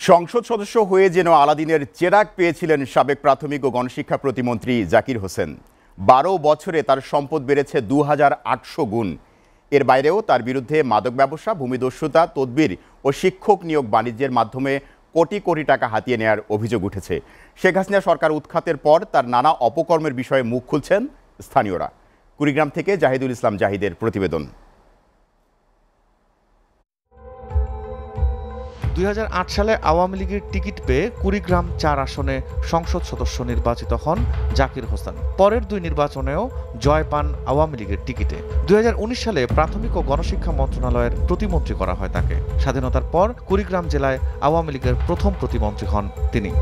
সংসদ সদস্য হয়ে যেন আলাদিনের চেরাগ পেয়েছিলেন সাবেক প্রাথমিক ও গণশিক্ষা প্রতিমন্ত্রী জাকির হোসেন। 12 বছরে তার সম্পদ বেড়েছে 2800 গুণ। এর বাইরেও তার বিরুদ্ধে মাদক ব্যবসা, ভূমিদস্যুতা, তদবির ও শিক্ষক নিয়োগ বাণিজ্যের মাধ্যমে কোটি কোটি টাকা হাতিয়ে নেওয়ার অভিযোগ উঠেছে। শেখ হাসিনা সরকার উৎখাতের পর তার নানা অপকর্মের বিষয়ে মুখ খুলছেন স্থানীয়রা। কুড়িগ্রাম থেকে জাহিদুল ইসলাম জাহিদের প্রতিবেদন। 2008 সালে আওয়ামী লীগের টিকিট পেয়ে কুড়িগ্রাম 4 আসনে সংসদ সদস্য নির্বাচিত হন জাকির হোসেন। পরের 2 নির্বাচনেও জয় পান আওয়ামী লীগের টিকিটে। 2019 সালে প্রাথমিক ও গণশিক্ষা মন্ত্রণালয়ের প্রতিমন্ত্রী করা হয় তাকে। স্বাধীনতার পর কুড়িগ্রাম জেলায় আওয়ামী লীগের প্রথম প্রতিমন্ত্রী হন তিনি।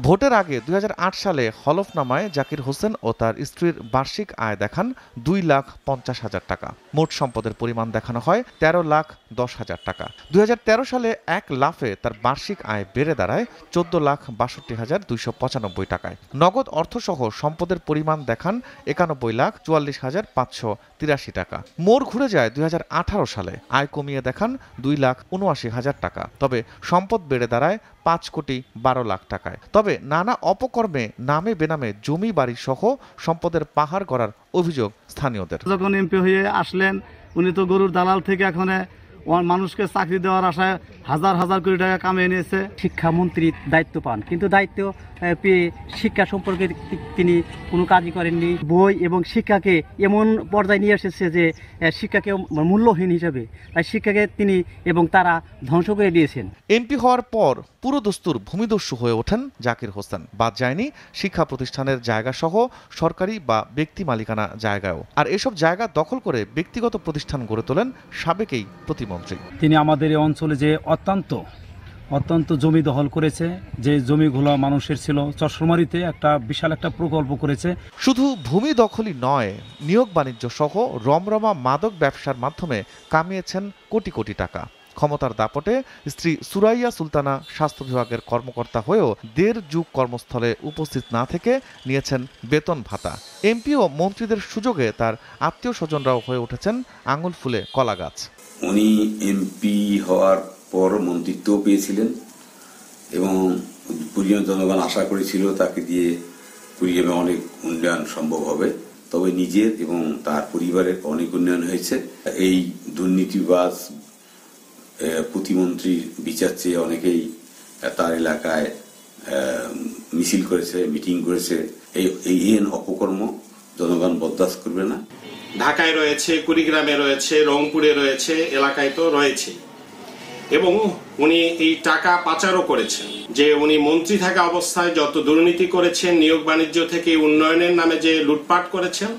ভোটের আগে 2008 সালে হলফনামায় জাকির হোসেন ও তার স্ত্রীর বার্ষিক আয় দেখান 2,50,000 টাকা। মোট সম্পদের পরিমাণ দেখানো হয় 13,10,000 টাকা। 2013 সালে এক লাফে তার বার্ষিক আয় বেড়ে দাঁড়ায় 14,62,295 টাকায়। নগদ অর্থসহ সম্পদের পরিমাণ দেখান 91,44,583 টাকা। মোড় ঘুরে যায় 2018 সালে, আয় কমিয়ে দেখান 2,79,000 টাকা। তবে সম্পদ বেড়ে দাঁড়ায় 5,12,00,000 টাকায়। তবে নানা অপকর্মে নামে বেনামে জমি বাড়ি সহ সম্পদের পাহাড় গড়ার অভিযোগ স্থানীয়দের। যখন এমপি হয়ে আসলেন, উনি তো গরুর দালাল থেকে এখন মানুষকে চাকরি দেওয়ার আশায় হাজার হাজার কোটি টাকা কামিয়ে নিয়েছে। শিক্ষামন্ত্রীর দায়িত্ব পান, কিন্তু দায়িত্ব পেয়ে শিক্ষা সম্পর্কে তিনি কোনো কাজই করেননি। বই এবং শিক্ষাকে এমন পর্যায়ে নিয়ে এসেছে যে শিক্ষাকে মূল্যহীন হিসেবে, তাই শিক্ষাকে তিনি এবং তারা ধ্বংস করে দিয়েছেন। এমপি হওয়ার পর পুরোদস্তুর ভূমিদস্যু হয়ে ওঠেন জাকির হোসেন। বাদ যায়নি শিক্ষা প্রতিষ্ঠানের জায়গা সহ সরকারি বা ব্যক্তি মালিকানা জায়গাও। আর এসব জায়গা দখল করে ব্যক্তিগত প্রতিষ্ঠান গড়ে তোলেন সাবেক এই প্রতিমন্ত্রী। তিনি আমাদের এই অঞ্চলে যে অত্যন্ত জমি দখল করেছে, যে জমিগুলো মানুষের ছিল, চরসুমারিতে বিশাল একটা প্রকল্প করেছে। শুধু ভূমি দখলই নয়, নিয়োগ বাণিজ্য সহ রমরমা মাদক ব্যবসার মাধ্যমে কামিয়েছেন কোটি কোটি টাকা। ক্ষমতার দাপটে স্ত্রী সুরাইয়া সুলতানা স্বাস্থ্য বিভাগের কর্মকর্তা হয়েও 1.5 যুগ কর্মস্থলে উপস্থিত না থেকে নিয়েছেন বেতন ভাতা। এমপি ও মন্ত্রীদের সুযোগে তার আত্মীয় স্বজনরাও হয়ে উঠেছেন আঙুল ফুলে কলা গাছ। উনি এমপি হওয়ার পর মন্ত্রিত্ব পেয়েছিলেন এবং কুড়িগ্রাম জনগণ আশা করেছিল তাকে দিয়ে কুড়িগ্রামে অনেক উন্নয়ন সম্ভব হবে। তবে নিজের এবং তার পরিবারের অনেক উন্নয়ন হয়েছে। এই দুর্নীতিবাজ প্রতিমন্ত্রীর বিচার চেয়ে অনেকেই তার এলাকায় মিছিল করেছে, মিটিং করেছে। এই অপকর্ম জনগণ বরদাস্ত করবে না। ঢাকায় রয়েছে, কুড়িগ্রামে রয়েছে, রংপুরে রয়েছে, এলাকায় তো রয়েছে। এবং উনি এই টাকা পাচারও করেছেন। যে উনি মন্ত্রী থাকা অবস্থায় যত দুর্নীতি করেছেন, নিয়োগ বাণিজ্য থেকে উন্নয়নের নামে যে লুটপাট করেছেন,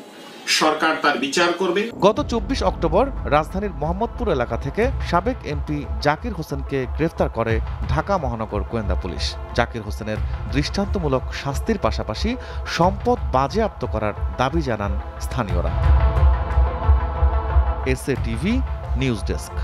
সরকার তার বিচার করবে। গত 24 অক্টোবর রাজধানীর মোহাম্মদপুর এলাকা থেকে সাবেক এমপি জাকির হোসেনকে গ্রেফতার করে ঢাকা মহানগর গোয়েন্দা পুলিশ। জাকির হোসেনের দৃষ্টান্তমূলক শাস্তির পাশাপাশি সম্পদ বাজেয়াপ্ত করার দাবি জানান স্থানীয়রা। SA TV news desk.